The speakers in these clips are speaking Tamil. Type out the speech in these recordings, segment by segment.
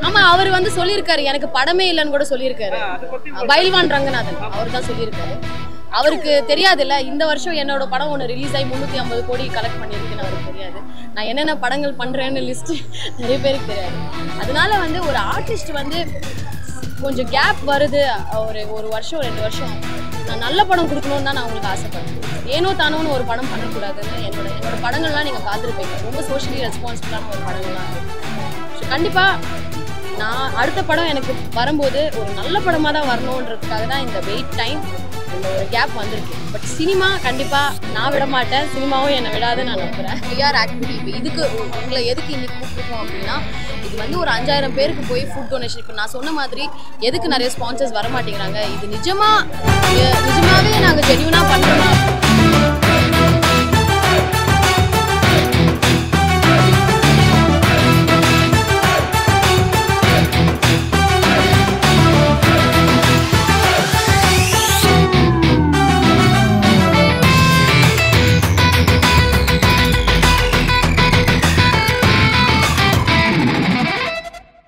ஆமா அவர் வந்து சொல்லியிருக்காரு எனக்கு படமே இல்லைன்னு கூட சொல்லியிருக்காரு. பைல்வான் ரங்கநாதன் அவர் தான் சொல்லியிருக்காரு. அவருக்கு தெரியாதுல்ல இந்த வருஷம் என்னோட படம் ஒன்று ரிலீஸ் ஆகி 350 கோடி கலெக்ட் பண்ணியிருக்குன்னு அவருக்கு தெரியாது. நான் என்னென்ன படங்கள் பண்ணுறேன்னு லிஸ்ட்டு நிறைய பேருக்கு தெரியாது. அதனால வந்து ஒரு ஆர்டிஸ்ட் வந்து கொஞ்சம் கேப் வருது, ஒரு வருஷம் 2 வருஷம் நான் நல்ல படம் கொடுக்கணும்னு தான் நான் உங்களுக்கு ஆசைப்படுறேன். ஏனோ தானோன்னு ஒரு படம் பண்ணக்கூடாதுன்னு என்னோட படங்கள்லாம் நீங்கள் பார்த்துருப்பீங்க. ரொம்ப சோஷியலி ரெஸ்பான்சிபிளான ஒரு படங்கள்லாம் ஸோ கண்டிப்பாக நான் அடுத்த படம் எனக்கு வரும்போது ஒரு நல்ல படமாக தான் வரணுன்றதுக்காக தான் இந்த வெயிட் டைம் இந்த ஒரு கேப் வந்திருக்கு. பட் சினிமா கண்டிப்பாக நான் விட மாட்டேன், சினிமாவும் என்னை விடாதுன்னு நான் நம்புகிறேன். பிஆர் ஆக்டிவிட்டி இப்போ இதுக்கு உங்களை எதுக்கு இன்னைக்கு கூப்பிட்டுருக்கோம் அப்படின்னா இது வந்து ஒரு 5000 பேருக்கு போய் ஃபுட் டொனேஷன். இப்போ நான் சொன்ன மாதிரி எதுக்கு நிறைய ஸ்பான்சர்ஸ் வர மாட்டேங்கிறாங்க, இது நிஜமாவே நாங்கள் ஜென்யூனாக பண்ணுறோமா.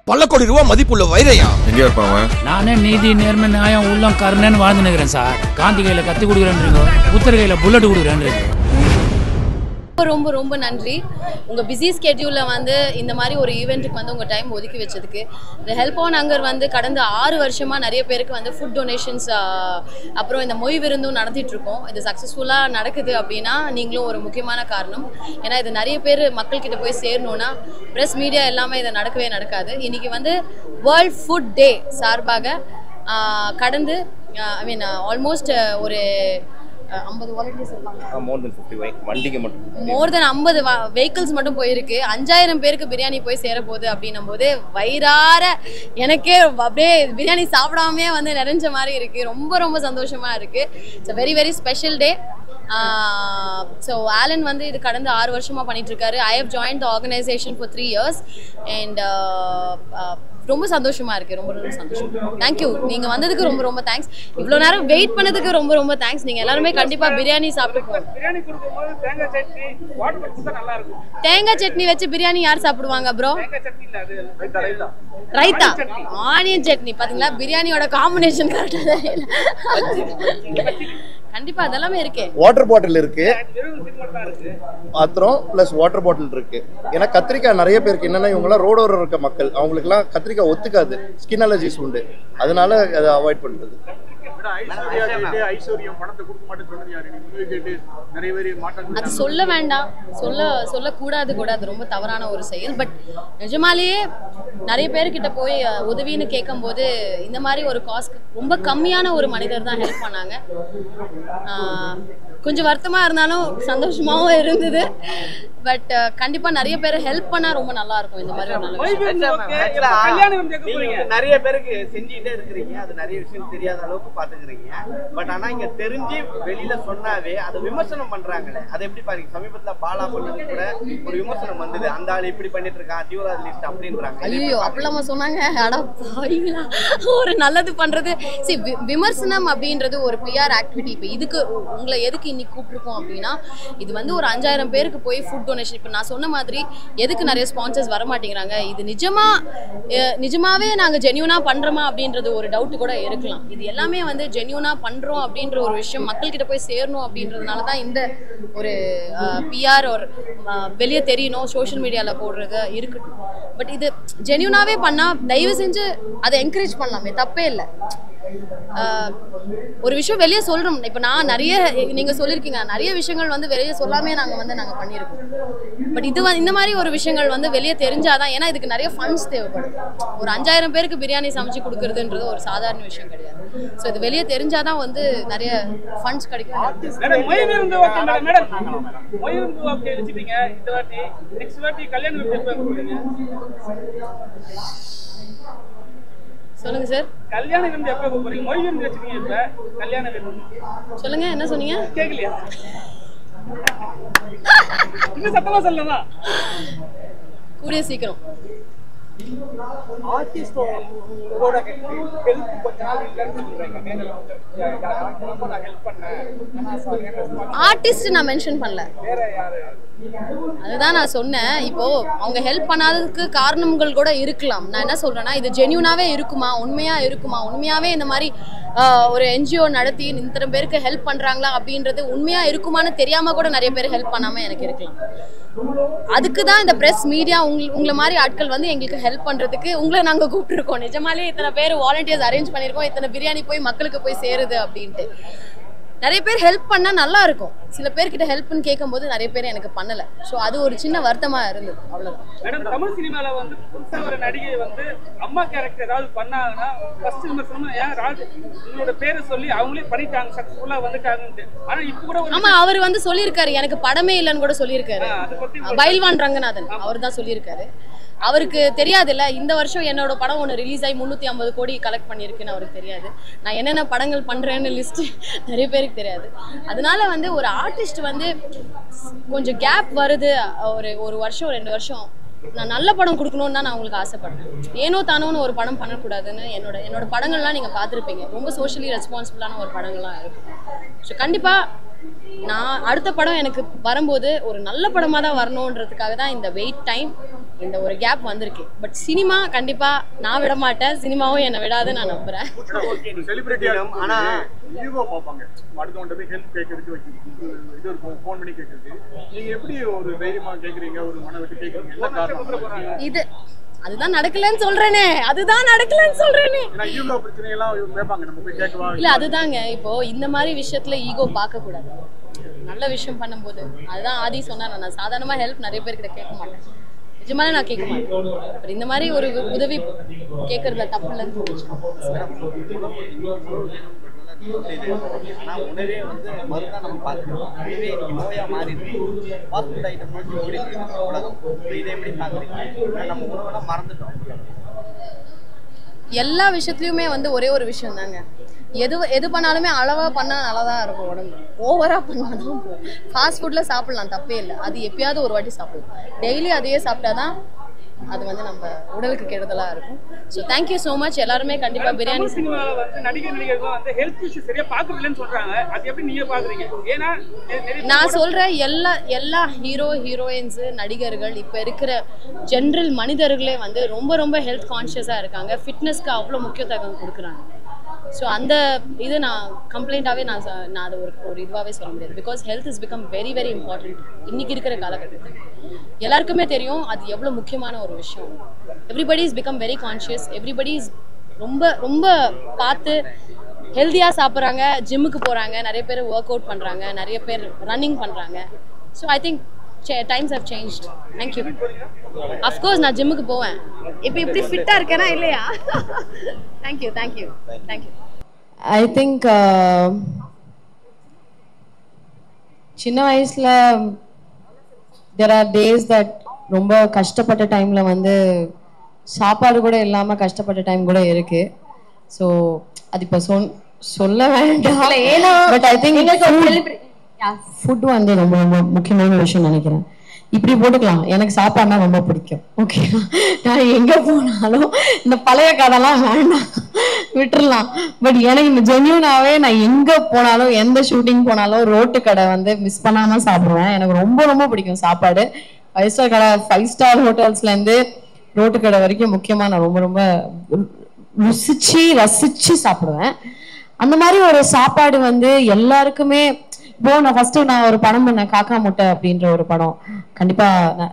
பல கோடி ரூபாய் மதிப்புள்ள வைரையா எங்க இருப்பாங்க? நானே நீதி நேர்மை நியாயம் உள்ளம் கருணைன்னு வாழ்ந்து நிற்கிறேன் சார். காந்தி கையில கத்தி கொடுக்குறேன்றீங்க, புத்தர் கையில புல்லட் கொடுக்குறேன்றீங்க. ரொம்ப ரொம்ப நன்றி. உங்கள் பிஸி ஸ்கெட்யூலில் வந்து இந்த மாதிரி ஒரு ஈவெண்ட்டுக்கு வந்து உங்கள் டைம் ஒதுக்கி வச்சதுக்கு. இந்த ஹெல்ப் ஆன் ஹங்கர் வந்து கடந்த 6 வருஷமாக நிறைய பேருக்கு வந்து ஃபுட் டொனேஷன்ஸ் அப்புறம் இந்த மொய் விருந்தும் நடத்திட்டுருக்கோம். இது சக்ஸஸ்ஃபுல்லாக நடக்குது அப்படின்னா நீங்களும் ஒரு முக்கியமான காரணம். ஏன்னா இது நிறைய பேர் மக்கள்கிட்ட போய் சேரணுன்னா ப்ரெஸ் மீடியா எல்லாமே இதை நடக்காது. இன்றைக்கி வந்து வேர்ல்ட் ஃபுட் டே சார்பாக கடந்து ஆல்மோஸ்ட் ஒரு 50 வாலண்டியர்ஸ் இருப்பாங்க. மோர் தென் 50 வெஹிக்கிள்ஸ் மட்டும் போயிருக்கு. 5000 பேருக்கு பிரியாணி போய் சேரப்போகுது அப்படின்னும் போது வயிறார எனக்கே அப்படியே பிரியாணி சாப்பிடாமே வந்து நிறைஞ்ச மாதிரி இருக்குது. ரொம்ப ரொம்ப சந்தோஷமாக இருக்குது. It's very very special day. So Alan வந்து இது கடந்த 6 வருஷமாக பண்ணிகிட்ருக்காரு. I have join the organisation for 3 years and ரொம்ப சந்தோஷமாக இருக்குது. ரொம்ப ரொம்ப சந்தோஷம். தேங்க்யூ. நீங்கள் வந்ததுக்கு ரொம்ப ரொம்ப தேங்க்ஸ். இவ்வளோ நேரம் வெயிட் பண்ணதுக்கு ரொம்ப ரொம்ப தேங்க்ஸ். நீங்கள் எல்லாருமே கண்டிப்பாக பிரியாணி சாப்பிட்டு தேங்காய் சட்னி வச்சு பிரியாணி யார் சாப்பிடுவாங்க ப்ரோ? ரைத்தா ஆனியன் சட்னி. பார்த்தீங்களா பிரியாணியோட காம்பினேஷன் கரெக்டாக கண்டிப்பா அதெல்லாமே இருக்கு. வாட்டர் பாட்டில் இருக்கு, பாத்திரம் பிளஸ் வாட்டர் பாட்டில் இருக்கு. ஏன்னா கத்திரிக்காய் நிறைய பேருக்கு என்னன்னா இவங்கெல்லாம் ரோடோர இருக்க மக்கள், அவங்களுக்குலாம் கத்திரிக்காய் ஒத்துக்காது, ஸ்கின் அலர்ஜிஸ் உண்டு. அதனால அதை அவாய்ட் பண்றது. அது சொல்ல வேண்டாம், சொல்லக்கூடாது கூட. அது ரொம்ப தவறான ஒரு செயல். பட் நிஜமாலேயே நிறைய பேர்கிட்ட போய் உதவின்னு கேட்கும் போது இந்த மாதிரி ஒரு காஸ்ட் ரொம்ப கம்மியான ஒரு மனிதர் தான் ஹெல்ப் பண்ணாங்க. கொஞ்சம் வருத்தமா இருந்தாலும் சந்தோஷமாவும் இருந்தது. பட் கண்டிப்பா நிறைய பேர் ஹெல்ப் பண்ணா ரொம்ப நல்லா இருக்கும். இந்த மாதிரி நிறைய பேருக்கு செஞ்சுட்டே இருக்கிறீங்க, அது நிறைய விஷயம் தெரியாத அளவுக்கு பாத்துக்கிறீங்க. பட் ஆனா இங்க தெரிஞ்சு வெளியில சொன்னாவே அதை விமர்சனம் பண்றாங்களே, அதை எப்படி பாருங்க? சமீபத்துல பாலா பண்ணது கூட ஒரு விமர்சனம் வந்தது, அந்த ஆள் இப்படி பண்ணிட்டு இருக்கான், டியூராஜ் லிஸ்ட் அப்படின்றாங்க. ஐயோ அப்படிலாமா சொன்னாங்க? அட பாவீங்களா, ஒரு நல்லது பண்றது. சரி, விமர்சனம் அப்படின்றது ஒரு பிஆர் ஆக்டிவிட்டி. இப்போ இதுக்கு உங்களை எதுக்கு இன்னைக்கு கூப்பிட்டுருக்கோம் அப்படின்னா இது வந்து ஒரு 5000 பேருக்கு போய் ஃபுட் டொனேஷன். இப்போ நான் சொன்ன மாதிரி எதுக்கு நிறைய ஸ்பான்சர்ஸ் வர மாட்டேங்கிறாங்க, இது நிஜமாவே நாங்கள் ஜென்யூனா பண்றோமா அப்படின்றது ஒரு டவுட் கூட இருக்கலாம். இது எல்லாமே வந்து ஜென்யூனா பண்றோம் அப்படின்ற ஒரு விஷயம் மக்கள்கிட்ட போய் சேரணும் அப்படின்றதுனால தான் இந்த ஒரு பிஆர் ஒரு வெளியே தெரியணும், சோஷியல் மீடியாவில் போடுறது இருக்கட்டும். பட் இது ஜென்யூனாவே பண்ணா தயவு செஞ்சு அதை என்கரேஜ் பண்ணலாமே, தப்பே இல்லை. ஒரு விஷயம் வெளியே சொல்றோம். இப்போ நான் நிறைய நீங்க சொல்லியிருக்கீங்க நிறைய விஷயங்கள் வந்து வெளியே சொல்லாமே நாங்கள் பண்ணியிருக்கோம். பட் இது இந்த மாதிரி ஒரு விஷயங்கள் வந்து வெளியே தெரிஞ்சாதான், ஏன்னா இதுக்கு நிறைய ஃபண்ட்ஸ் தேவைப்படும். ஒரு 5000 பேருக்கு பிரியாணி சமைச்சு கொடுக்கறதுன்றது ஒரு சாதாரண விஷயம் கிடையாது. ஸோ இது வெளியே தெரிஞ்சாதான் வந்து நிறைய ஃபண்ட்ஸ் கிடைக்கும். சொல்லுங்க சார். கல்யாண விருந்து எப்ப போறீங்க? மொய் விருந்து வச்சிருக்கீங்க இப்ப. கல்யாண விருந்து சொல்லுங்க, என்ன சொன்னீங்க? கேக்கலையா? இன்னும் சத்தமா சொல்லலாமா? கூடிய சீக்கிரம். ஆர்டிஸ்டோட ஹெல்ப் கொஞ்ச நாள் இல்லைன்னு சொல்றீங்க. நான் ஹெல்ப் பண்ணேன். ஆர்டிஸ்ட் நான் மென்ஷன் பண்ணல. வேற யாரு? அதுதான் நான் சொன்னேன். இப்போ அவங்க ஹெல்ப் பண்ணாததுக்கு காரணங்கள் கூட இருக்கலாம். நான் என்ன சொல்றேன்னா, இது ஜென்யூனாவே இருக்குமா, உண்மையா இருக்குமா, உண்மையாவே இந்த மாதிரி ஒரு என்ஜிஓ நடத்தி இத்தனை பேருக்கு ஹெல்ப் பண்றாங்களா அப்படின்றது உண்மையா இருக்குமான்னு தெரியாம கூட நிறைய பேர் ஹெல்ப் பண்ணாம எனக்கு இருக்கலாம். அதுக்கு தான் இந்த பிரஸ் மீடியா உங்களை மாதிரி ஆட்கள் வந்து எங்களுக்கு ஹெல்ப் பண்றதுக்கு உங்களை நாங்கள் கூப்பிட்டுருக்கோம். நிஜமாலே இத்தனை பேர் வாலண்டியர்ஸ் அரேஞ்ச் பண்ணியிருக்கோம், இத்தனை பிரியாணி போய் மக்களுக்கு போய் சேருது அப்படின்ட்டு. நிறைய பேர் ஹெல்ப் பண்ணா நல்லா இருக்கும். சில பேர்கிட்ட ஹெல்ப்னு கேட்கும்போது நிறைய பேர் எனக்கு பண்ணல. ஸோ அது ஒரு சின்ன வருத்தமா இருந்தது. அவ்வளவுதான். மேடம், தமிழ் சினிமால வந்து புதுசா ஒரு நடிகை வந்து அம்மா கேரக்டர் ஏதாவது பண்ணாங்கன்னா ஃபர்ஸ்ட் விமர்சனம் ஏன் ராஜ் உங்களோட பேரை சொல்லி அவங்களே பண்ணிட்டாங்க, சக்சஸ்ஃபுல்லா வந்துட்டாங்கன்ட்டு. ஆனா இப்போ கூட ஆமா, அவர் வந்து சொல்லியிருக்காரு எனக்கு படமே இல்லைன்னு கூட சொல்லியிருக்காரு. பைல்வான் ரங்கநாதன் அவர் தான் சொல்லியிருக்காரு. அவருக்கு தெரியாது இல்ல, இந்த வருஷம் என்னோட படம் ஒன்று ரிலீஸ் ஆகி 350 கோடி கலெக்ட் பண்ணியிருக்குன்னு அவருக்கு தெரியாது. நான் என்னென்ன படங்கள் பண்றேன்னு லிஸ்ட் நிறைய பேருக்கு தெரியாது. அதனால வந்து ஒரு ஆர்டிஸ்ட் வந்து கொஞ்சம் கேப் வருது, ஒரு வருஷம் 2 வருஷம் நான் நல்ல படம் கொடுக்கணும்னு தான் நான் உங்களுக்கு ஆசைப்படுறேன். ஏனோ தானோன்னு ஒரு படம் பண்ணக்கூடாதுன்னு என்னோட படங்கள்லாம் நீங்கள் பார்த்துருப்பீங்க. ரொம்ப சோஷியலி ரெஸ்பான்சிபிளான ஒரு படங்கள்லாம் இருக்கும். ஸோ கண்டிப்பாக நான் அடுத்த படம் எனக்கு வரும்போது ஒரு நல்ல படமாக தான் வரணுன்றதுக்காக தான் இந்த வெயிட் டைம், இந்த ஒரு கேப் வந்திருக்கு. பட் சினிமா கண்டிப்பாக நான் விட மாட்டேன், சினிமாவும் என்னை விடாது நான் நம்புறேன். ஆனா ஈகோ பார்ப்பாங்க, அடுத்தவன்ட்ட போய் ஹெல்ப் கேட்கறதுக்கு இது ஒரு ஃபோன் பண்ணி கேட்கறது. நீங்க எப்படி ஒரு தைரியமா கேட்குறீங்க, ஒரு மன விட்டு கேட்குறீங்க? என்ன காரணம்? இது அதுதான் நடக்கலன்னு சொல்றேனே, அதுதான் நடக்கலன்னு சொல்றேனே. ஈகோ பிரச்சனை எல்லாம் கேட்பாங்க, நம்ம போய் கேட்கவா? இல்ல, அதுதாங்க இப்போ இந்த மாதிரி விஷயத்துல ஈகோ பார்க்க கூடாது. நல்ல விஷயம் பண்ணும்போது அதுதான் ஆதி சொன்னார், நான் சாதாரணமா ஹெல்ப் நிறைய பேர்கிட்ட கேட்க மாட்டேன், நிஜமாலே நான் கேட்க மாட்டேன். இந்த மாதிரி ஒரு உதவி கேட்கறதுல தப்பு இல்லைன்னு தோணுச்சு. ஆனா உணவே வந்து மருந்தா நம்ம பார்த்துக்கணும். இதுவே இன்னைக்கு நோயா மாறி இருக்கு. ஃபாஸ்ட் ஃபுட் ஐட்டம் நோக்கி ஓடி இருக்கு உலகம். இதை எப்படி பார்க்குறீங்க? நம்ம உணவெல்லாம் மறந்துட்டோம். எல்லா விஷயத்துலையுமே வந்து ஒரே ஒரு விஷயம் தாங்க, எது பண்ணாலுமே அளவாக பண்ணால் நல்லா தான் இருக்கும். உடம்பு ஓவராக பண்ணால் தான் போகும். ஃபாஸ்ட் ஃபுட்டில் சாப்பிட்லாம், தப்பே இல்லை. அது எப்பயாவது ஒரு வாட்டி சாப்பிடலாம். டெய்லி அதையே சாப்பிட்டா தான் அது வந்து நம்ம உடலுக்கு கெடுதலாக இருக்கும். So thank you so much. எல்லாருமே கண்டிப்பாக பிரியாணி சினிமாவில் வந்து நடிகர்கள் வந்து ஹெல்த் இஷ்யூ சரியாக பார்க்கறதில்லன்னு சொல்கிறாங்க. அது எப்படி நீங்கள் பார்க்குறீங்க? ஏன்னா நான் சொல்கிறேன், எல்லா ஹீரோயின்ஸு நடிகர்கள் இப்போ இருக்கிற ஜென்ரல் மனிதர்களே வந்து ரொம்ப ரொம்ப ஹெல்த் கான்ஷியஸாக இருக்காங்க. ஃபிட்னஸ்க்கு அவ்வளோ முக்கியத்துவம் கொடுக்குறாங்க. ஸோ அந்த இது நான் கம்ப்ளைண்ட்டாகவே நான் அதை ஒரு இதுவாகவே சொல்ல முடியாது. Because health is become very very important இன்றைக்கி இருக்கிற காலகட்டத்தில். எல்லாருக்குமே தெரியும் அது எவ்வளோ முக்கியமான ஒரு விஷயம். Everybody is become very conscious. Everybody is ரொம்ப ரொம்ப பார்த்து ஹெல்த்தியாக சாப்பிட்றாங்க, ஜிம்முக்கு போகிறாங்க, நிறைய பேர் ஒர்க் அவுட் பண்ணுறாங்க, நிறைய பேர் ரன்னிங் பண்ணுறாங்க. So I think times have changed. Thank you. Of course நான் ஜிம்முக்கு போவேன். இப்போ இப்படி ஃபிட்டாக இருக்கேனா இல்லையா? தேங்க்யூ. ஐ திங்க் சின்ன வயசில் there are days that ரொம்ப கஷ்டப்பட்ட டைமில் வந்து சாப்பாடு கூட இல்லாமல் கஷ்டப்பட்ட டைம் கூட இருக்கு. ஸோ அது இப்போ சொல்ல வேண்டாம். பட் ஐ திங்க் ஃபுட் வந்து ரொம்ப ரொம்ப முக்கியமான விஷயம் நினைக்கிறேன். இப்படி போட்டுக்கலாம், எனக்கு சாப்பாடுனா ரொம்ப பிடிக்கும். ஓகே, நான் எங்கே போனாலும் இந்த பழைய கடைலாம் வேண்டாம், விட்டுடலாம். பட் எனக்கு இந்த ஜென்யூனாகவே நான் எங்கே போனாலும் எந்த ஷூட்டிங் போனாலும் ரோட்டு கடை வந்து மிஸ் பண்ணாமல் சாப்பிடுவேன். எனக்கு ரொம்ப ரொம்ப பிடிக்கும் சாப்பாடு. 5 ஸ்டார் கடை, 5 ஸ்டார் ஹோட்டல்ஸ்லேருந்து ரோட்டு கடை வரைக்கும் முக்கியமாக நான் ரொம்ப ரொம்ப ரசிச்சு சாப்பிடுவேன். அந்த மாதிரி ஒரு சாப்பாடு வந்து எல்லாருக்குமே. இப்போ நான் ஒரு படம் பண்ணேன், காக்கா முட்டை அப்படின்ற ஒரு படம். கண்டிப்பா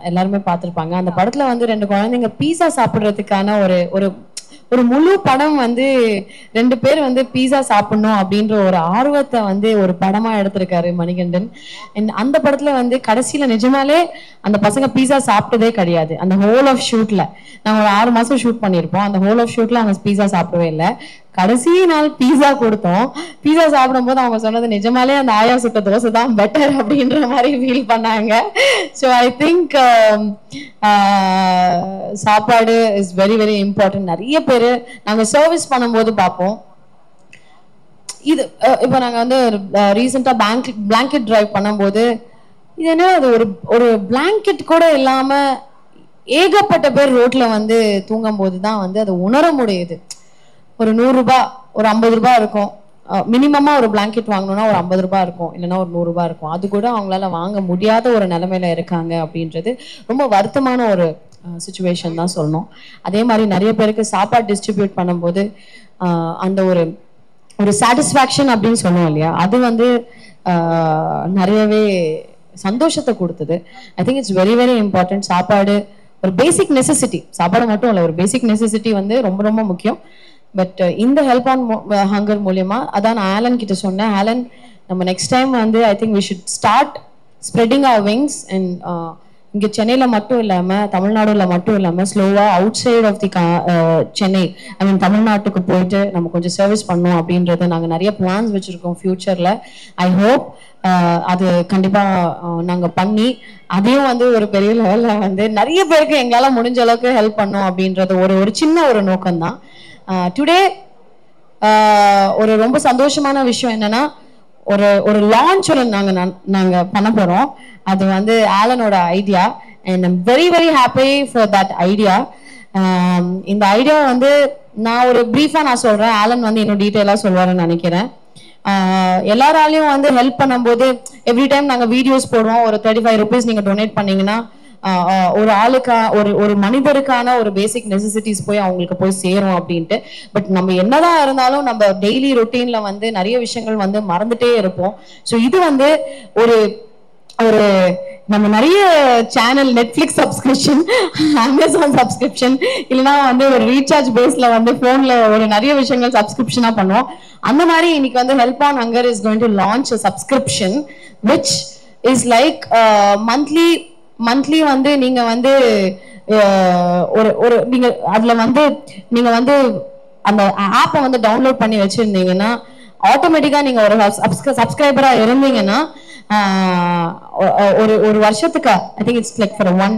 எல்லாருமே பார்த்துருப்பாங்க. அந்த படத்துல வந்து 2 குழந்தைங்க பீஸா சாப்பிட்றதுக்கான ஒரு முழு படம் வந்து 2 பேர் வந்து பீஸா சாப்பிடணும் அப்படின்ற ஒரு ஆர்வத்தை வந்து ஒரு படமா எடுத்திருக்காரு மணிகண்டன். அந்த படத்துல வந்து கடைசியில நிஜமாலே அந்த பசங்க பீஸா சாப்பிட்டதே கிடையாது. அந்த ஹோல் ஆஃப் ஷூட்ல நாங்க ஒரு 6 மாசம் ஷூட் பண்ணியிருப்போம். அந்த ஹோல் ஆஃப் ஷூட்ல அவங்க பீஸா சாப்பிடவே இல்லை. கடைசி நாள் பீஸா கொடுத்தோம். பீஸா சாப்பிடும் போது அவங்க சொன்னது நிஜமாலே அந்த ஆயா சுட்ட தோசை தான் பெட்டர் அப்படின்ற மாதிரி ஃபீல் பண்ணாங்க. ஸோ ஐ திங்க் சாப்பாடு இஸ் வெரி வெரி இம்பார்ட்டன்ட். நிறைய பேர் நாங்கள் சர்வீஸ் பண்ணும்போது பார்ப்போம். இது இப்போ நாங்கள் வந்து ரீசெண்டாக பிளாங்கெட் டிரைவ் பண்ணும்போது இது என்ன, அது ஒரு பிளாங்கெட் கூட இல்லாமல் ஏகப்பட்ட பேர் ரோட்ல வந்து தூங்கும் போது தான் வந்து அதை உணர முடியுது. ஒரு 100 ரூபாய் ஒரு 50 ரூபாய் இருக்கும், மினிமமா ஒரு பிளாங்கெட் வாங்கணும்னா ஒரு 50 ரூபாய் இருக்கும், இல்லைன்னா ஒரு 100 ரூபாய் இருக்கும். அது கூட அவங்களால வாங்க முடியாத ஒரு நிலைமையில இருக்காங்க அப்படின்றது ரொம்ப வருத்தமான ஒரு சுச்சுவேஷன் தான் சொல்லணும். அதே மாதிரி நிறைய பேருக்கு சாப்பாடு டிஸ்ட்ரிபியூட் பண்ணும்போது அந்த ஒரு ஒரு சாட்டிஸ்ஃபேக்ஷன் அப்படின்னு சொன்னோம் இல்லையா, அது வந்து நிறையவே சந்தோஷத்தை கொடுத்தது. I think it's very very important. சாப்பாடு ஒரு பேசிக் நெசசிட்டி, சாப்பாடு மட்டும் இல்லை, ஒரு பேசிக் நெசசிட்டி வந்து ரொம்ப ரொம்ப முக்கியம். பட் இந்த ஹெல்ப் ஆன் ஹங்கர் மூலியமா அதான் நான் ஆலன் கிட்ட சொன்னேன், ஆலன் நம்ம நெக்ஸ்ட் டைம் வந்து I think we should start spreading our wings and இங்கே சென்னையில் மட்டும் இல்லாமல் தமிழ்நாடுல மட்டும் இல்லாமல் ஸ்லோவாக outside of the Chennai I mean தமிழ்நாட்டுக்கு போயிட்டு நம்ம கொஞ்சம் சர்வீஸ் பண்ணோம் அப்படின்றத நாங்கள் நிறைய பிளான்ஸ் வச்சுருக்கோம் ஃபியூச்சரில். ஐ ஹோப் அது கண்டிப்பாக நாங்கள் பண்ணி அதையும் வந்து ஒரு பெரிய லெவலில் வந்து நிறைய பேருக்கு எங்களால் முடிஞ்ச அளவுக்கு ஹெல்ப் பண்ணோம் அப்படின்றது ஒரு சின்ன ஒரு நோக்கம்தான். டுடே ஒரு ரொம்ப சந்தோஷமான விஷயம் என்னன்னா, ஒரு லான்ச் நாங்க பண்ண போறோம். அது வந்து ஆலனோட idea and I'm very very happy for that idea. இந்த ஐடியா வந்து நான் ஒரு பிரீஃபா நான் சொல்றேன், ஆலன் வந்து இன்னும் டீட்டெயிலா சொல்வாருன்னு நினைக்கிறேன். எல்லாராலையும் வந்து ஹெல்ப் பண்ணும்போது எவ்ரி டைம் நாங்க வீடியோஸ் போடுவோம், ஒரு 35 rupees நீங்க டொனேட் பண்ணீங்கன்னா ஒரு ஆளுக்கா ஒரு மனிதருக்கான ஒரு பேசிக் நெசசிட்டிஸ் போய் அவங்களுக்கு போய் சேரும் அப்படின்ட்டு. பட் நம்ம என்னதான் இருந்தாலும் நம்ம டெய்லி ரொட்டீன்ல வந்து நிறைய விஷயங்கள் வந்து மறந்துட்டே இருப்போம். ஸோ இது வந்து ஒரு நம்ம நிறைய channel Netflix subscription, Amazon subscription, இல்லைன்னா வந்து ஒரு ரீசார்ஜ் பேஸ்ல வந்து போன்ல ஒரு நிறைய விஷயங்கள் சப்ஸ்கிரிப்ஷனா பண்ணுவோம். அந்த மாதிரி இன்னைக்கு வந்து help on hunger is going to launch a subscription which is like monthly வந்து நீங்க வந்து ஒரு நீங்க அதுல வந்து நீங்க வந்து அந்த ஆப்பை வந்து டவுன்லோட் பண்ணி வச்சிருந்தீங்கன்னா ஆட்டோமேட்டிக்கா நீங்க ஒரு சப்ஸ்கிரைபரா இருந்தீங்கன்னா ஒரு வருஷத்துக்கு I think it's like for one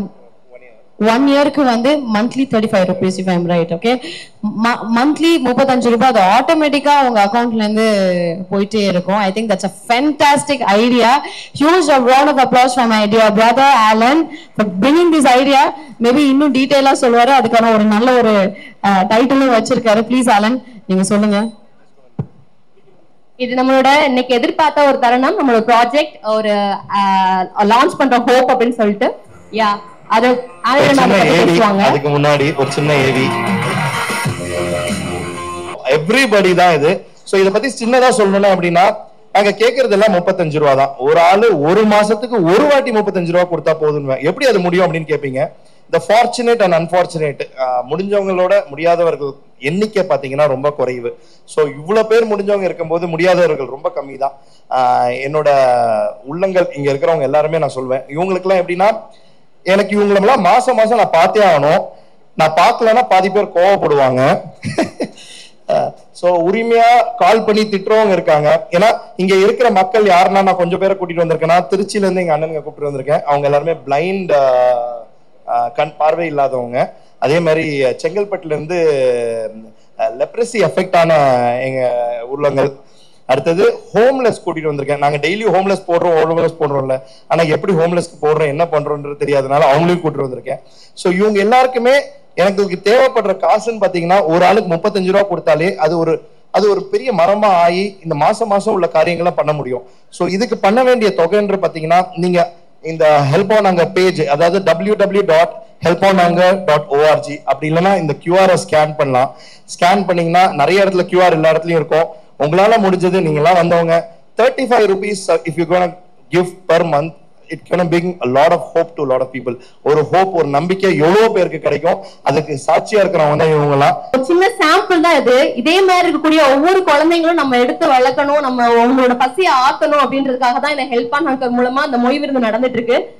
இயருக்கு வந்து monthly 35 rupees if I'm right. Okay, monthly 35 ரூபாய் அது ஆட்டோமேட்டிக்கா உங்க அக்கௌண்ட்ல இருந்து போயிட்டே இருக்கும். I think that's a fantastic idea. Huge round of applause for my dear brother Alan for bringing this idea. Maybe இன்னும் டீடைலா சொல்வாரு, அதுக்கான ஒரு நல்ல ஒரு டைட்டிலும் வச்சிருக்காரு. ப்ளீஸ் ஆலன் நீங்க சொல்லுங்க. இது நம்மளோட இன்னைக்கு எதிர்பார்த்த ஒரு தருணம், நம்மளோட ப்ராஜெக்ட் ஒரு லான்ச் பண்ற ஹோப் அப்படின்னு சொல்லிட்டு. யா, அது அதுக்கு முன்னாடி ஒரு சின்ன ஏவி எவ்ரிபடி தான் இது. சோ இத பத்தி சின்னதா சொல்லணும் அப்படின்னா, நாங்க கேக்குறது எல்லாம் 35 ரூபா தான். ஒரு ஆளு ஒரு மாசத்துக்கு ஒரு வாட்டி 35 ரூபா கொடுத்தா போதும். எப்படி அது முடியும் அப்படின்னு கேட்பீங்க. இந்த ஃபார்ச்சுனேட் அண்ட் அன்பார்ச்சுனேட், முடிஞ்சவங்களோட முடியாதவர்கள் எண்ணிக்கை பாத்தீங்கன்னா ரொம்ப குறைவு. ஸோ இவ்வளவு பேர் முடிஞ்சவங்க இருக்கும்போது முடியாதவர்கள் ரொம்ப கம்மி தான். என்னோட உள்ளங்கள் இங்க இருக்கிறவங்க எல்லாருமே நான் சொல்வேன், இவங்களுக்குலாம் எப்படின்னா, எனக்கு இவங்களெல்லாம் மாசம் மாசம் நான் பார்த்தே ஆகணும். நான் பார்க்கலன்னா பாதி பேர் கோவப்படுவாங்க. சோ உரிமையா கால் பண்ணி திட்டுறவங்க இருக்காங்க. ஏன்னா இங்க இருக்கிற மக்கள் யாருன்னா, நான் கொஞ்சம் பேரை கூட்டிட்டு வந்திருக்கேன்னா, திருச்சியில இருந்து எங்க அண்ணனுங்க கூப்பிட்டு வந்திருக்கேன். அவங்க எல்லாருமே பிளைண்ட், கண் பார்வை இல்லாதவங்க. அதே மாதிரி செங்கல்பட்டுல இருந்து லெப்ரசி எஃபெக்ட் ஆன எங்க உள்ளங்கள். அடுத்தது ஹோம்லெஸ் கூட்டிட்டு வந்திருக்கேன். நாங்க டெய்லி ஹோம்லெஸ் போடுறோம்ல, ஆனா எப்படி ஹோம்லெஸ்க்கு போடுறோம் என்ன பண்றோம்ன்றது தெரியாதனால அவங்களையும் கூட்டிட்டு வந்திருக்கேன். சோ இவங்க எல்லாருக்குமே எனக்கு தேவைப்படுற காசுன்னு பாத்தீங்கன்னா, ஒரு ஆளுக்கு 35 ரூபா கொடுத்தாலே அது ஒரு பெரிய மரமா ஆகி இந்த மாசம் உள்ள காரியங்கள்லாம் பண்ண முடியும். சோ இதுக்கு பண்ண வேண்டிய தொகைன்ற பாத்தீங்கன்னா, நீங்க இந்த ஹெல்ப் ஆன் ஹங்கர் பேஜ், அதாவது www.helponhunger.org, அப்படி இல்லைன்னா இந்த QR ஸ்கேன் பண்ணலாம். ஸ்கேன் பண்ணீங்கன்னா நிறைய இடத்துல QR எல்லா இடத்துலயும் இருக்கும். உங்களால முடிஞ்சது நீங்களாம் வந்தவங்க 35 rupees if you're going to give per month, it can bring a lot of hope to a lot of people. ஒரு ஹோப், ஒரு நம்பிக்கை எவ்வளவு பேருக்கு கிடைக்கும். அதுக்கு சாட்சியா இருக்கிறவங்க தான் இவங்கலாம். ஒரு சின்ன சாம்பிள் தான் இது. இதே மாதிரி இருக்கக்கூடிய ஒவ்வொரு குழந்தைங்களும் நம்ம எடுத்து வளர்க்கணும், நம்ம அவங்களோட பசியை ஆக்கணும் அப்படின்றதுக்காக தான் இந்த ஹெல்ப் ஆன் ஹங்கர் மூலமா இந்த மொய் விருந்து நடந்துட்டு இருக்கு.